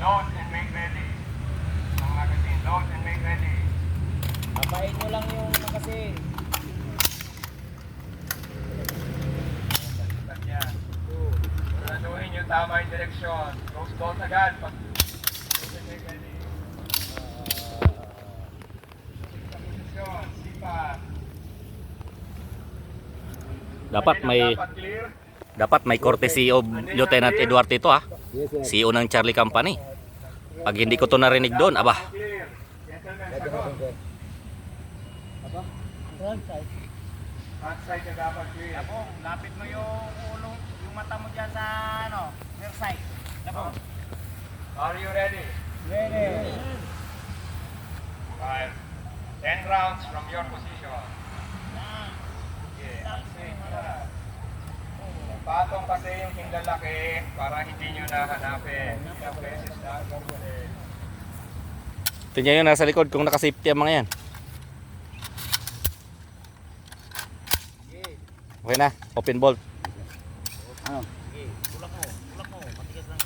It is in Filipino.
Load and make ready. Ang magazine, load and make ready. Papain nyo lang yung kasi. Baliktad niya. Siguraduhin nyo tama yung direksyon. Close down agad. Load and make ready. Posisyon, sipa. Dapat may courtesy of Lieutenant Edward ito ha. Yes, sir. CEO ng Charlie Company. Pag hindi ko to narinig doon, aba. Clear. Gentlemen, sagot. Aba? Front side. Front side na dapat clear. Labong, lapit mo yung ulo, yung mata mo dyan sa rear side. Labong. Are you ready? Ready. 10 rounds from your position. Patong kasi yung hinglalaki para hindi nyo nahanapin. Ilang beses na gagawin. Ito niya yung nasa likod kung nakasafety ang mga yan. Okay na, open bolt. Ano? Tulak mo. Matigas lang.